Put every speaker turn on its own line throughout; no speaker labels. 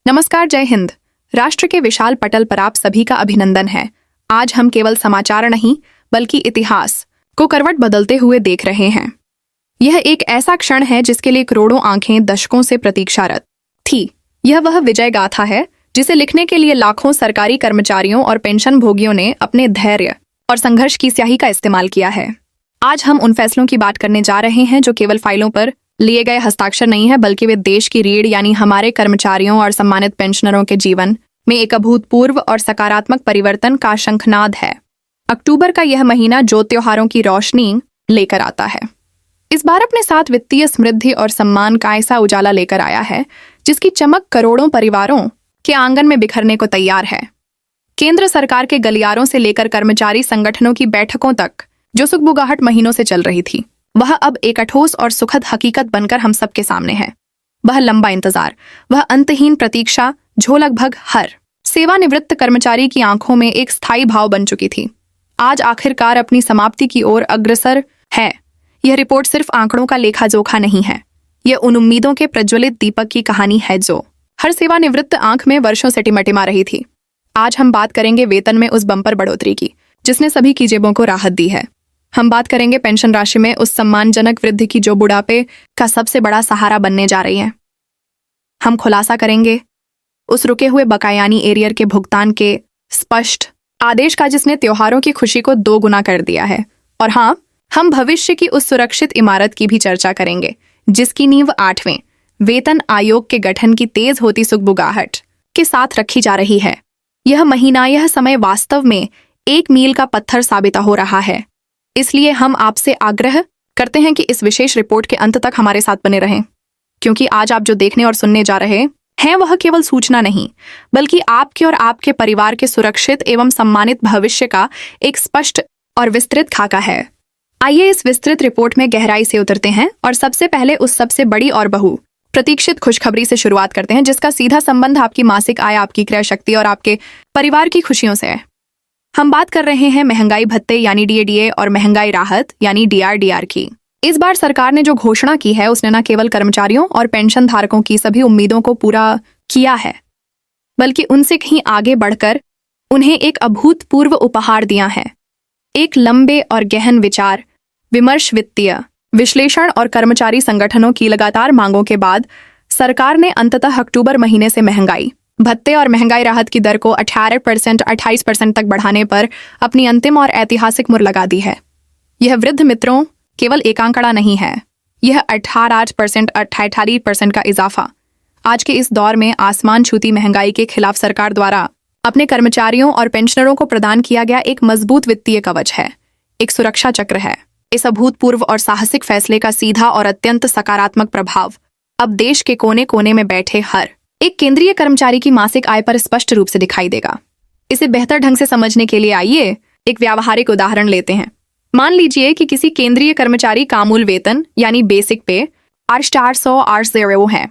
नमस्कार, जय हिंद। राष्ट्र के विशाल पटल पर आप सभी का अभिनंदन है। आज हम केवल समाचार नहीं बल्कि इतिहास को करवट बदलते हुए देख रहे हैं। यह एक ऐसा क्षण है जिसके लिए करोड़ों आंखें दशकों से प्रतीक्षारत थी। यह वह विजय गाथा है जिसे लिखने के लिए लाखों सरकारी कर्मचारियों और पेंशन भोगियों ने अपने धैर्य और संघर्ष की स्याही का इस्तेमाल किया है। आज हम उन फैसलों की बात करने जा रहे हैं जो केवल फाइलों पर लिए गए हस्ताक्षर नहीं है, बल्कि वे देश की रीढ़ यानी हमारे कर्मचारियों और सम्मानित पेंशनरों के जीवन में एक अभूतपूर्व और सकारात्मक परिवर्तन का शंखनाद है। अक्टूबर का यह महीना जो त्योहारों की रोशनी लेकर आता है, इस बार अपने साथ वित्तीय समृद्धि और सम्मान का ऐसा उजाला लेकर आया है जिसकी चमक करोड़ों परिवारों के आंगन में बिखरने को तैयार है। केंद्र सरकार के गलियारों से लेकर कर्मचारी संगठनों की बैठकों तक जो सुगबुगाहट महीनों से चल रही थी, वह अब एक ठोस और सुखद हकीकत बनकर हम सबके सामने है। वह लंबा इंतजार, वह अंतहीन प्रतीक्षा जो लगभग हर सेवानिवृत्त कर्मचारी की आंखों में एक स्थायी भाव बन चुकी थी, आज आखिरकार अपनी समाप्ति की ओर अग्रसर है। यह रिपोर्ट सिर्फ आंकड़ों का लेखा जोखा नहीं है, यह उन उम्मीदों के प्रज्वलित दीपक की कहानी है जो हर सेवानिवृत्त आंख में वर्षों से टिमटिमा रही थी। आज हम बात करेंगे वेतन में उस बम्पर बढ़ोतरी की जिसने सभी की जेबों को राहत दी है। हम बात करेंगे पेंशन राशि में उस सम्मानजनक वृद्धि की जो बुढ़ापे का सबसे बड़ा सहारा बनने जा रही है। हम खुलासा करेंगे उस रुके हुए बकायानी एरियर के भुगतान के स्पष्ट आदेश का जिसने त्योहारों की खुशी को 2 गुना कर दिया है। और हाँ, हम भविष्य की उस सुरक्षित इमारत की भी चर्चा करेंगे जिसकी नींव 8वें वेतन आयोग के गठन की तेज होती सुगबुगाहट के साथ रखी जा रही है। यह महीना, यह समय वास्तव में एक मील का पत्थर साबित हो रहा है। इसलिए हम आपसे आग्रह करते हैं कि इस विशेष रिपोर्ट के अंत तक हमारे साथ बने रहें, क्योंकि आज आप जो देखने और सुनने जा रहे हैं वह केवल सूचना नहीं बल्कि आपके और आपके परिवार के सुरक्षित एवं सम्मानित भविष्य का एक स्पष्ट और विस्तृत खाका है। आइए इस विस्तृत रिपोर्ट में गहराई से उतरते हैं और सबसे पहले उस सबसे बड़ी और बहु प्रतीक्षित खुशखबरी से शुरुआत करते हैं जिसका सीधा संबंध आपकी मासिक आय, आपकी क्रय शक्ति और आपके परिवार की खुशियों से है। हम बात कर रहे हैं महंगाई भत्ते यानी डीए और महंगाई राहत यानी डीआर की। इस बार सरकार ने जो घोषणा की है उसने न केवल कर्मचारियों और पेंशन धारकों की सभी उम्मीदों को पूरा किया है, बल्कि उनसे कहीं आगे बढ़कर उन्हें एक अभूतपूर्व उपहार दिया है। एक लंबे और गहन विचार विमर्श, वित्तीय विश्लेषण और कर्मचारी संगठनों की लगातार मांगों के बाद सरकार ने अंततः अक्टूबर महीने से महंगाई भत्ते और महंगाई राहत की दर को 18% 28% तक बढ़ाने पर अपनी अंतिम और ऐतिहासिक मुहर लगा दी है। यह वृद्ध मित्रों केवल एक आंकड़ा नहीं है, यह 18% 28% का इजाफा आज के इस दौर में आसमान छूती महंगाई के खिलाफ सरकार द्वारा अपने कर्मचारियों और पेंशनरों को प्रदान किया गया एक मजबूत वित्तीय कवच है, एक सुरक्षा चक्र है। इस अभूतपूर्व और साहसिक फैसले का सीधा और अत्यंत सकारात्मक प्रभाव अब देश के कोने कोने में बैठे हर एक केंद्रीय कर्मचारी की मासिक आय पर स्पष्ट रूप से दिखाई देगा। इसे बेहतर ढंग से समझने के लिए आइए एक व्यावहारिक उदाहरण लेते हैं। मान लीजिए कि किसी केंद्रीय कर्मचारी का मूल वेतन यानी बेसिक पे 400 है।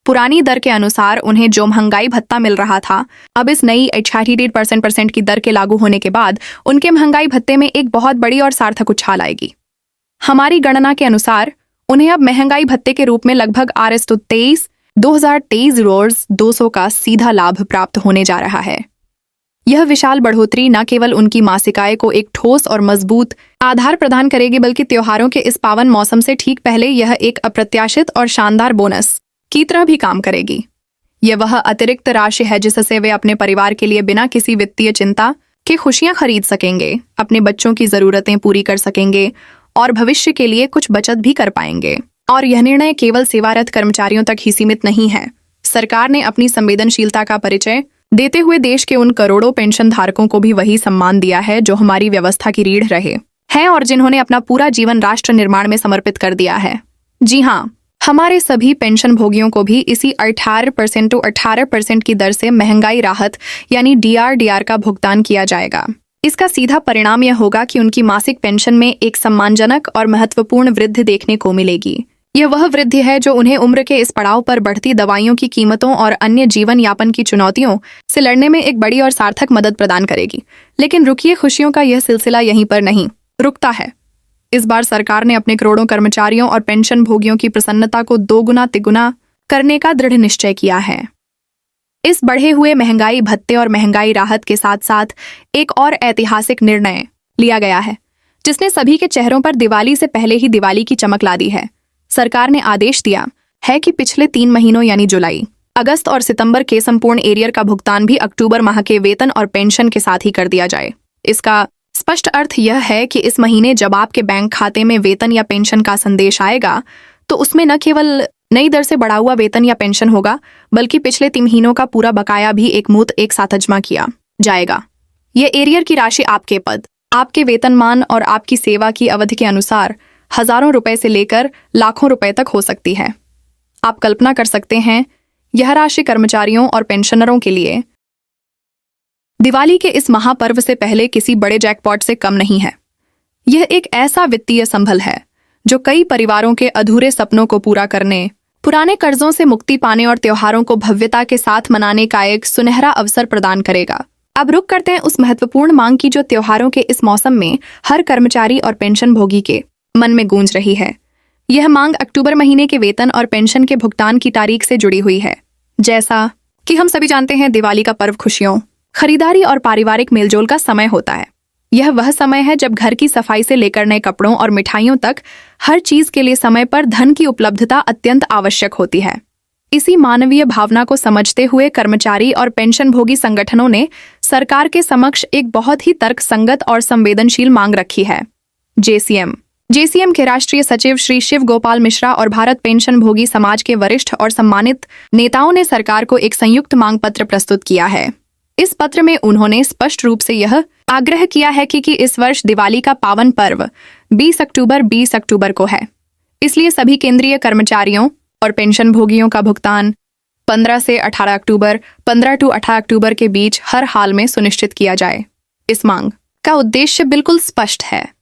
पुरानी दर के अनुसार उन्हें जो महंगाई भत्ता मिल रहा था, अब इस नई 88% की दर के लागू होने के बाद उनके महंगाई भत्ते में एक बहुत बड़ी और सार्थक उछाल आएगी। हमारी गणना के अनुसार उन्हें अब महंगाई भत्ते के रूप में लगभग $2023 का सीधा लाभ प्राप्त होने जा रहा है। यह विशाल बढ़ोतरी न केवल उनकी मासिक आय को एक ठोस और मजबूत आधार प्रदान करेगी, बल्कि त्योहारों के इस पावन मौसम से ठीक पहले यह एक अप्रत्याशित और शानदार बोनस की तरह भी काम करेगी। यह वह अतिरिक्त राशि है जिससे वे अपने परिवार के लिए बिना किसी वित्तीय चिंता के खुशियां खरीद सकेंगे, अपने बच्चों की जरूरतें पूरी कर सकेंगे और भविष्य के लिए कुछ बचत भी कर पाएंगे। और यह निर्णय केवल सेवारत कर्मचारियों तक ही सीमित नहीं है। सरकार ने अपनी संवेदनशीलता का परिचय देते हुए देश के उन करोड़ों पेंशन धारकों को भी वही सम्मान दिया है जो हमारी व्यवस्था की रीढ़ रहे हैं और जिन्होंने अपना पूरा जीवन राष्ट्र निर्माण में समर्पित कर दिया है। जी हाँ, हमारे सभी पेंशन भोगियों को भी इसी 18% to 18% की दर से महंगाई राहत यानी डीआर का भुगतान किया जाएगा। इसका सीधा परिणाम यह होगा कि उनकी मासिक पेंशन में एक सम्मानजनक और महत्वपूर्ण वृद्धि देखने को मिलेगी। यह वह वृद्धि है जो उन्हें उम्र के इस पड़ाव पर बढ़ती दवाइयों की कीमतों और अन्य जीवन यापन की चुनौतियों से लड़ने में एक बड़ी और सार्थक मदद प्रदान करेगी। लेकिन रुकिए, खुशियों का यह सिलसिला यहीं पर नहीं रुकता है। इस बार सरकार ने अपने करोड़ों कर्मचारियों और पेंशन भोगियों की प्रसन्नता को 2 गुना तिगुना करने का दृढ़ निश्चय किया है। इस बढ़े हुए महंगाई भत्ते और महंगाई राहत के साथ साथ एक और ऐतिहासिक निर्णय लिया गया है जिसने सभी के चेहरों पर दिवाली से पहले ही दिवाली की चमक ला दी है। सरकार ने आदेश दिया है कि पिछले 3 महीनों यानी जुलाई, अगस्त और सितंबर के संपूर्ण एरियर का भुगतान भी अक्टूबर माह के वेतन और पेंशन के साथ ही कर दिया जाए। इसका स्पष्ट अर्थ यह है कि इस महीने जब आपके बैंक खाते में वेतन या पेंशन का संदेश आएगा तो उसमें न केवल नई दर से बढ़ा हुआ वेतन या पेंशन होगा बल्कि पिछले 3 महीनों का पूरा बकाया भी एक साथ जमा किया जाएगा। यह एरियर की राशि आपके पद, आपके वेतनमान और आपकी सेवा की अवधि के अनुसार हजारों रुपए से लेकर लाखों रुपए तक हो सकती है। आप कल्पना कर सकते हैं यह राशि कर्मचारियों और पेंशनरों के लिए दिवाली के इस महापर्व से पहले किसी बड़े जैकपॉट से कम नहीं है। यह एक ऐसा वित्तीय संभल है जो कई परिवारों के अधूरे सपनों को पूरा करने, पुराने कर्जों से मुक्ति पाने और त्योहारों को भव्यता के साथ मनाने का एक सुनहरा अवसर प्रदान करेगा। अब रुक करते हैं उस महत्वपूर्ण मांग की जो त्योहारों के इस मौसम में हर कर्मचारी और पेंशन भोगी के मन में गूंज रही है। यह मांग अक्टूबर महीने के वेतन और पेंशन के भुगतान की तारीख से जुड़ी हुई है। जैसा कि हम सभी जानते हैं, दिवाली का पर्व खुशियों, खरीदारी और पारिवारिक मेलजोल का समय होता है। यह वह समय है जब घर की सफाई से लेकर नए कपड़ों और मिठाइयों तक हर चीज के लिए समय पर धन की उपलब्धता अत्यंत आवश्यक होती है। इसी मानवीय भावना को समझते हुए कर्मचारी और पेंशनभोगी संगठनों ने सरकार के समक्ष एक बहुत ही तर्कसंगत और संवेदनशील मांग रखी है। जेसीएम के राष्ट्रीय सचिव श्री शिव गोपाल मिश्रा और भारत पेंशनभोगी समाज के वरिष्ठ और सम्मानित नेताओं ने सरकार को एक संयुक्त मांग पत्र प्रस्तुत किया है। इस पत्र में उन्होंने स्पष्ट रूप से यह आग्रह किया है कि इस वर्ष दिवाली का पावन पर्व 20 अक्टूबर को है, इसलिए सभी केंद्रीय कर्मचारियों और पेंशन भोगियों का भुगतान 15 से 18 अक्टूबर 15 टू 18 अक्टूबर के बीच हर हाल में सुनिश्चित किया जाए। इस मांग का उद्देश्य बिल्कुल स्पष्ट है।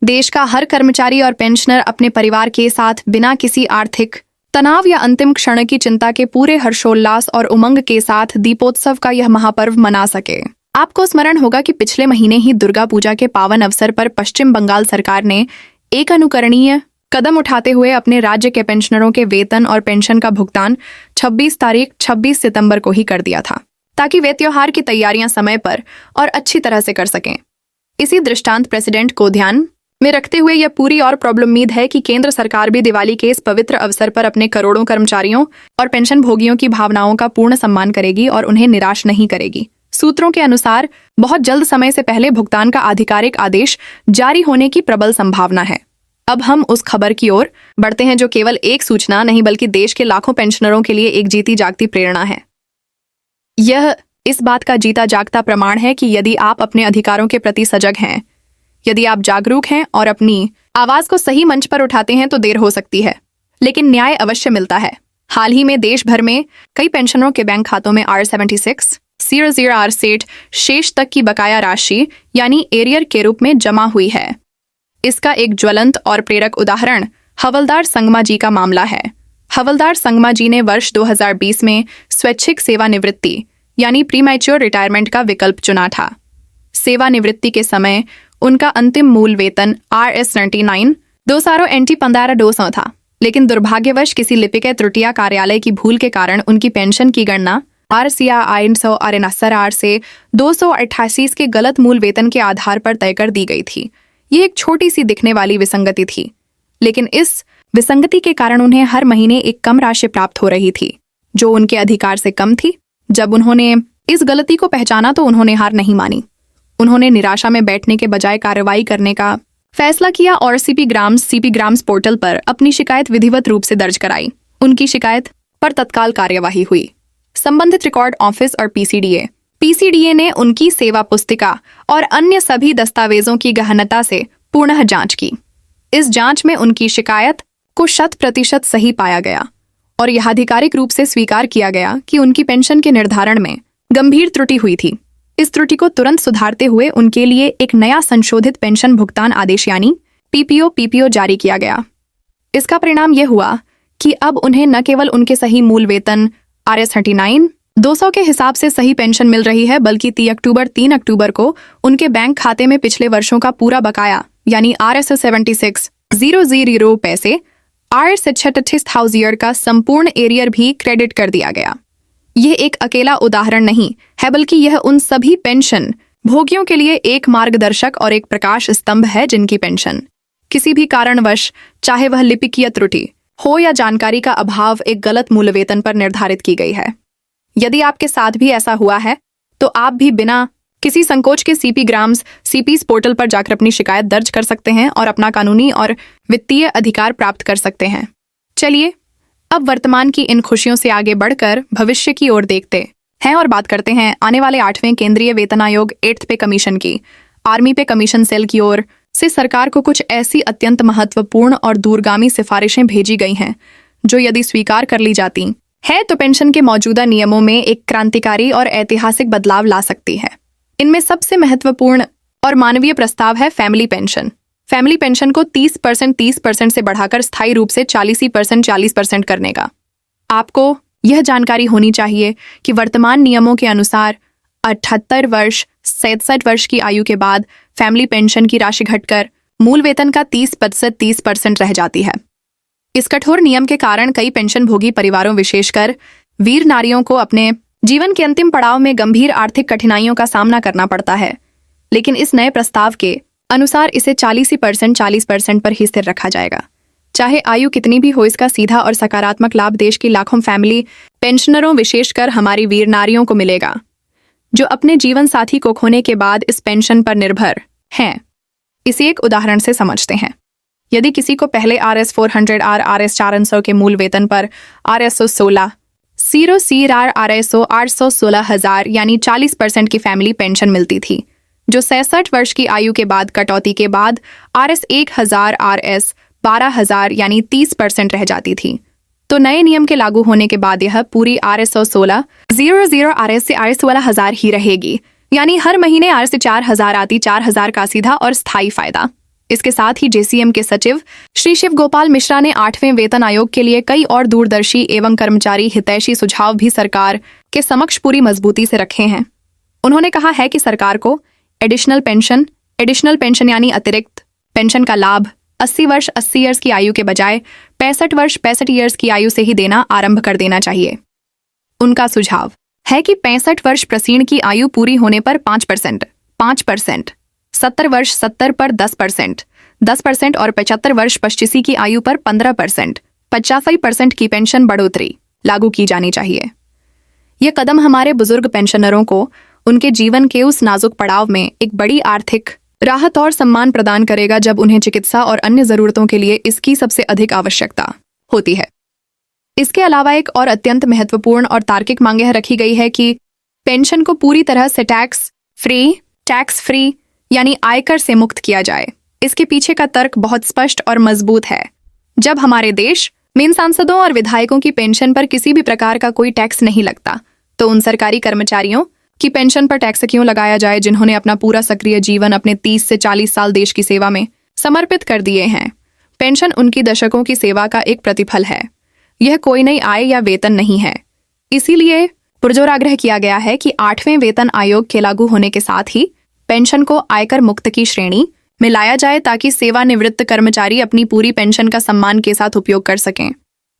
देश का हर कर्मचारी और पेंशनर अपने परिवार के साथ बिना किसी आर्थिक तनाव या अंतिम क्षण की चिंता के पूरे हर्षोल्लास और उमंग के साथ दीपोत्सव का यह महापर्व मना सके। आपको स्मरण होगा कि पिछले महीने ही दुर्गा पूजा के पावन अवसर पर पश्चिम बंगाल सरकार ने एक अनुकरणीय कदम उठाते हुए अपने राज्य के पेंशनरों के वेतन और पेंशन का भुगतान 26 सितंबर को ही कर दिया था, ताकि वे त्योहार की तैयारियां समय पर और अच्छी तरह से कर सकें। इसी दृष्टांत प्रेसिडेंट को ध्यान में रखते हुए यह पूरी और प्रॉब्लम उम्मीद है कि केंद्र सरकार भी दिवाली के इस पवित्र अवसर पर अपने करोड़ों कर्मचारियों और पेंशन भोगियों की भावनाओं का पूर्ण सम्मान करेगी और उन्हें निराश नहीं करेगी। सूत्रों के अनुसार बहुत जल्द समय से पहले भुगतान का आधिकारिक आदेश जारी होने की प्रबल संभावना है। अब हम उस खबर की ओर बढ़ते हैं जो केवल एक सूचना नहीं बल्कि देश के लाखों पेंशनरों के लिए एक जीती जागती प्रेरणा है। यह इस बात का जीता जागता प्रमाण है कि यदि आप अपने अधिकारों के प्रति सजग हैं, यदि आप जागरूक हैं और अपनी आवाज को सही मंच पर उठाते हैं तो देर हो सकती है, लेकिन न्याय अवश्य मिलता है। हाल ही में देश भर में कई पेंशनरों के बैंक खातों में R76 शेष तक की बकाया राशि यानी एरियर के रूप में जमा हुई है। इसका एक ज्वलंत और प्रेरक उदाहरण हवलदार संगमा जी का मामला है। हवलदार संगमा जी ने वर्ष 2020 में स्वैच्छिक सेवानिवृत्ति यानी प्रीमैच्योर रिटायरमेंट का विकल्प चुना था। सेवानिवृत्ति के समय उनका अंतिम मूल वेतन RS99 215 था, लेकिन दुर्भाग्यवश किसी लिपिक त्रुटियां कार्यालय की भूल के कारण उनकी पेंशन की गणना RCR से 288 के गलत मूल वेतन के आधार पर तय कर दी गई थी। ये एक छोटी सी दिखने वाली विसंगति थी, लेकिन इस विसंगति के कारण उन्हें हर महीने एक कम राशि प्राप्त हो रही थी जो उनके अधिकार से कम थी। जब उन्होंने इस गलती को पहचाना तो उन्होंने हार नहीं मानी। उन्होंने निराशा में बैठने के बजाय कार्रवाई करने का फैसला किया और सीपी ग्राम्स पोर्टल पर अपनी शिकायत विधिवत रूप से दर्ज कराई। उनकी शिकायत पर तत्काल कार्यवाही हुई। संबंधित रिकॉर्ड ऑफिस और पीसीडीए ने उनकी सेवा पुस्तिका और अन्य सभी दस्तावेजों की गहनता से पुनः जांच की। इस जांच में उनकी शिकायत को 100% सही पाया गया और यह आधिकारिक रूप से स्वीकार किया गया कि उनकी पेंशन के निर्धारण में गंभीर त्रुटि हुई थी। इस त्रुटि को तुरंत सुधारते हुए उनके लिए एक नया संशोधित पेंशन भुगतान आदेश यानी पीपीओ जारी किया गया। इसका परिणाम यह हुआ कि अब उन्हें न केवल उनके सही मूल वेतन RS39 200 के हिसाब से सही पेंशन मिल रही है, बल्कि 3 अक्टूबर को उनके बैंक खाते में पिछले वर्षों का पूरा बकाया यानी RS76,000 पैसे RS76,000 का संपूर्ण एरियर भी क्रेडिट कर दिया गया। यह एक अकेला उदाहरण नहीं है, बल्कि यह उन सभी पेंशन भोगियों के लिए एक मार्गदर्शक और एक प्रकाश स्तंभ है जिनकी पेंशन किसी भी कारणवश, चाहे वह लिपिकीय त्रुटि हो या जानकारी का अभाव, एक गलत मूल वेतन पर निर्धारित की गई है। यदि आपके साथ भी ऐसा हुआ है तो आप भी बिना किसी संकोच के सीपीस पोर्टल पर जाकर अपनी शिकायत दर्ज कर सकते हैं और अपना कानूनी और वित्तीय अधिकार प्राप्त कर सकते हैं। चलिए अब वर्तमान की इन खुशियों से आगे बढ़कर भविष्य की ओर देखते हैं और बात करते हैं आने वाले 8वें केंद्रीय वेतन आयोग 8th पे कमीशन की। आर्मी पे कमीशन सेल की ओर से सरकार को कुछ ऐसी अत्यंत महत्वपूर्ण और दूरगामी सिफारिशें भेजी गई हैं जो यदि स्वीकार कर ली जाती है तो पेंशन के मौजूदा नियमों में एक क्रांतिकारी और ऐतिहासिक बदलाव ला सकती है। इनमें सबसे महत्वपूर्ण और मानवीय प्रस्ताव है फैमिली पेंशन। फैमिली पेंशन को 30% से बढ़ाकर स्थायी रूप से 40% करने का। आपको यह जानकारी होनी चाहिए कि वर्तमान नियमों के अनुसार 78 वर्ष 67 वर्ष की आयु के बाद फैमिली पेंशन की राशि घटकर मूल वेतन का 30% रह जाती है। इस कठोर नियम के कारण कई पेंशन भोगी परिवारों, विशेषकर वीर नारियों को अपने जीवन के अंतिम पड़ाव में गंभीर आर्थिक कठिनाइयों का सामना करना पड़ता है। लेकिन इस नए प्रस्ताव के अनुसार इसे 40% पर ही स्थिर रखा जाएगा। चाहे आयु कितनी भी हो, इसका सीधा और सकारात्मक लाभ देश की लाखों फैमिली पेंशनरों, विशेषकर हमारी वीर नारियों को मिलेगा जो अपने जीवन साथी को खोने के बाद इस पेंशन पर निर्भर हैं। इसे एक उदाहरण से समझते हैं। यदि किसी को पहले RS 400R RS 400 के मूल वेतन पर RS 16 CR RSO 816,000 यानी 40% की फैमिली पेंशन मिलती थी, जो 66 वर्ष की आयु के बाद कटौती के बाद RS 1000 RS 12,000 यानी 30% रह जाती थी, तो नए नियम के लागू होने के बाद यह पूरी RS 16,000 RS से RS 16,000 ही रहेगी, यानी हर महीने RS से 4,000 आती, 4,000 का सीधा और स्थायी फायदा। इसके साथ ही JCM के सचिव श्री शिव गोपाल मिश्रा ने 8वें वेतन आयोग के लिए कई और दूरदर्शी एवं कर्मचारी हितैषी सुझाव भी सरकार के समक्ष पूरी मजबूती से रखे हैं। उन्होंने कहा है कि सरकार को एडिशनल पेंशन यानी अतिरिक्त पेंशन का लाभ 80 वर्ष 80 ईयर्स की आयु के बजाय 65 वर्ष 65 ईयर्स की आयु से ही देना आरंभ कर देना चाहिए। उनका सुझाव है कि 65 वर्ष प्रसीण की आयु पूरी होने पर 5%, 70 वर्ष 70 पर 10% और 75 वर्ष 85 की आयु पर 15%, 85% की पेंशन बढ़ोतरी लागू की जानी चाहिए। यह कदम हमारे बुजुर्ग पेंशनरों को उनके जीवन के उस नाजुक पड़ाव में एक बड़ी आर्थिक राहत और सम्मान प्रदान करेगा जब उन्हें चिकित्सा और अन्य जरूरतों के लिए इसकी सबसे अधिक आवश्यकता होती है। इसके अलावा एक और अत्यंत महत्वपूर्ण और तार्किक मांग यह रखी गई है कि पेंशन को पूरी तरह से टैक्स फ्री यानी आयकर से मुक्त किया जाए। इसके पीछे का तर्क बहुत स्पष्ट और मजबूत है। जब हमारे देश में इन सांसदों और विधायकों की पेंशन पर किसी भी प्रकार का कोई टैक्स नहीं लगता, तो उन सरकारी कर्मचारियों की पेंशन पर टैक्स क्यों लगाया जाए जिन्होंने अपना पूरा सक्रिय जीवन अपने 30 से 40 साल देश की सेवा में समर्पित कर दिए हैं। पेंशन उनकी दशकों की सेवा का एक प्रतिफल है, यह कोई नई आय या वेतन नहीं है। इसीलिए पुरजोर आग्रह किया गया है कि 8वें वेतन आयोग के लागू होने के साथ ही पेंशन को आयकर मुक्त की श्रेणी में लाया जाए ताकि सेवानिवृत्त कर्मचारी अपनी पूरी पेंशन का सम्मान के साथ उपयोग कर सकें।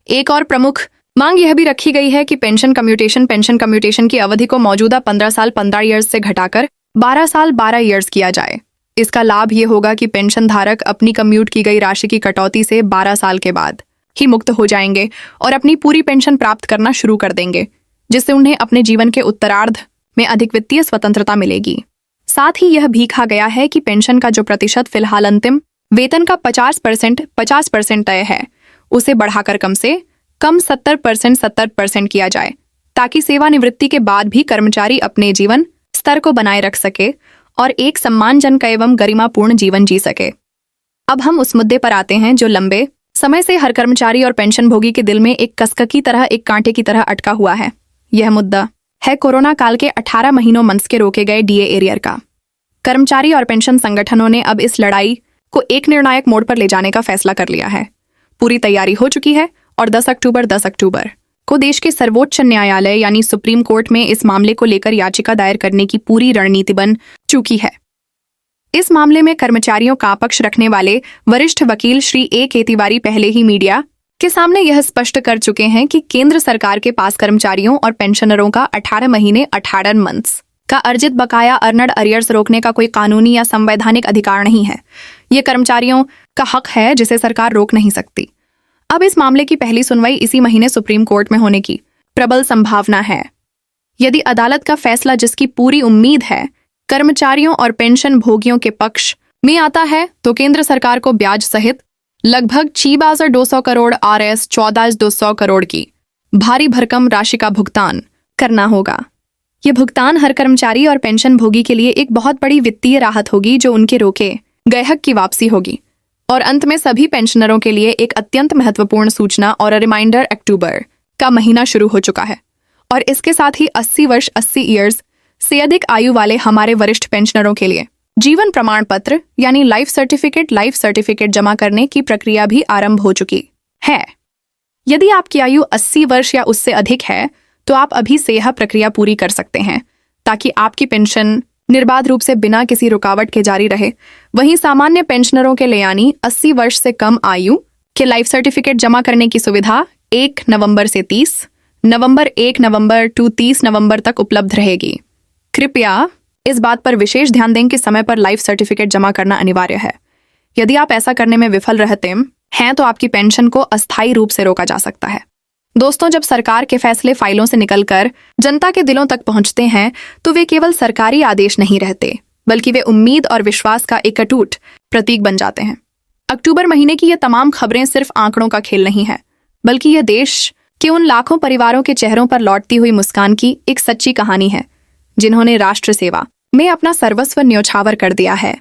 एक और प्रमुख मांग यह भी रखी गई है कि पेंशन कम्यूटेशन की अवधि को मौजूदा 15 साल 15 ईयर्स से घटाकर 12 साल 12 ईयर्स किया जाए। इसका लाभ ये होगा कि पेंशन धारक अपनी कम्यूट की गई राशि की कटौती से 12 साल के बाद ही मुक्त हो जाएंगे और अपनी पूरी पेंशन प्राप्त करना शुरू कर देंगे, जिससे उन्हें अपने जीवन के उत्तरार्ध में अधिक वित्तीय स्वतंत्रता मिलेगी। साथ ही यह भी कहा गया है कि पेंशन का जो प्रतिशत फिलहाल अंतिम वेतन का 50% तय है, उसे बढ़ाकर कम से कम 70% किया जाए, ताकि सेवानिवृत्ति के बाद भी कर्मचारी अपने जीवन स्तर को बनाए रख सके और एक सम्मानजनक एवं गरिमापूर्ण जीवन जी सके। अब हम उस मुद्दे पर आते हैं जो लंबे समय से हर कर्मचारी और पेंशन भोगी के दिल में एक कसक की तरह, एक कांटे की तरह अटका हुआ है। यह मुद्दा है कोरोना काल के 18 महीनों मंथ्स के रोके गए DA एरियर का। कर्मचारी और पेंशन संगठनों ने अब इस लड़ाई को एक निर्णायक मोड़ पर ले जाने का फैसला कर लिया है। पूरी तैयारी हो चुकी है और 10 अक्टूबर को देश के सर्वोच्च न्यायालय यानी सुप्रीम कोर्ट में इस मामले को लेकर याचिका दायर करने की पूरी रणनीति बन चुकी है। इस मामले में कर्मचारियों का पक्ष रखने वाले वरिष्ठ वकील श्री A. K. तिवारी पहले ही मीडिया के सामने यह स्पष्ट कर चुके हैं कि केंद्र सरकार के पास कर्मचारियों और पेंशनरों का 18 महीने 18 मंथ्स का अर्जित बकाया अर्नड अरियर्स रोकने का कोई कानूनी या संवैधानिक अधिकार नहीं है। ये कर्मचारियों का हक है जिसे सरकार रोक नहीं सकती। अब इस मामले की पहली सुनवाई इसी महीने सुप्रीम कोर्ट में होने की प्रबल संभावना है। यदि अदालत का फैसला, जिसकी पूरी उम्मीद है, कर्मचारियों और पेंशन भोगियों के पक्ष में आता है तो केंद्र सरकार को ब्याज सहित लगभग 6,200 करोड़ RS 14,200 करोड़ की भारी भरकम राशि का भुगतान करना होगा। यह भुगतान हर कर्मचारी और पेंशन भोगी के लिए एक बहुत बड़ी वित्तीय राहत होगी जो उनके रोके गए हक की वापसी होगी। और अंत में सभी पेंशनरों के लिए एक अत्यंत महत्वपूर्ण सूचना और रिमाइंडर, अक्टूबर का महीना शुरू हो चुका है और इसके साथ ही 80 वर्ष 80 ईयर्स से अधिक आयु वाले हमारे वरिष्ठ पेंशनरों के लिए जीवन प्रमाण पत्र यानी लाइफ सर्टिफिकेट जमा करने की प्रक्रिया भी आरंभ हो चुकी है। यदि आपकी आयु 80 वर्ष या उससे अधिक है तो आप अभी से यह प्रक्रिया पूरी कर सकते हैं ताकि आपकी पेंशन निर्बाध रूप से बिना किसी रुकावट के जारी रहे। वहीं सामान्य पेंशनरों के लिए यानी 80 वर्ष से कम आयु के लाइफ सर्टिफिकेट जमा करने की सुविधा 1 नवंबर से 30 नवंबर टू 30 नवंबर तक उपलब्ध रहेगी। कृपया इस बात पर विशेष ध्यान दें कि समय पर लाइफ सर्टिफिकेट जमा करना अनिवार्य है। यदि आप ऐसा करने में विफल रहते हैं तो आपकी पेंशन को अस्थायी रूप से रोका जा सकता है। दोस्तों, जब सरकार के फैसले फाइलों से निकलकर जनता के दिलों तक पहुंचते हैं तो वे केवल सरकारी आदेश नहीं रहते, बल्कि वे उम्मीद और विश्वास का एक अटूट प्रतीक बन जाते हैं। अक्टूबर महीने की ये तमाम खबरें सिर्फ आंकड़ों का खेल नहीं है, बल्कि यह देश के उन लाखों परिवारों के चेहरों पर लौटती हुई मुस्कान की एक सच्ची कहानी है जिन्होंने राष्ट्र सेवा में अपना सर्वस्व न्योछावर कर दिया है।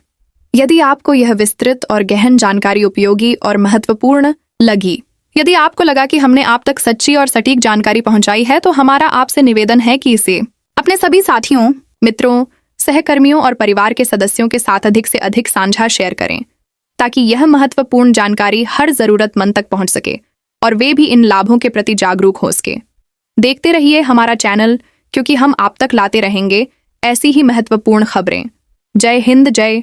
यदि आपको यह विस्तृत और गहन जानकारी उपयोगी और महत्वपूर्ण लगी, यदि आपको लगा कि हमने आप तक सच्ची और सटीक जानकारी पहुंचाई है, तो हमारा आपसे निवेदन है कि इसे अपने सभी साथियों, मित्रों, सहकर्मियों और परिवार के सदस्यों के साथ अधिक से अधिक साझा शेयर करें ताकि यह महत्वपूर्ण जानकारी हर जरूरतमंद तक पहुंच सके और वे भी इन लाभों के प्रति जागरूक हो सके। देखते रहिए हमारा चैनल, क्योंकि हम आप तक लाते रहेंगे ऐसी ही महत्वपूर्ण खबरें। जय हिंद, जय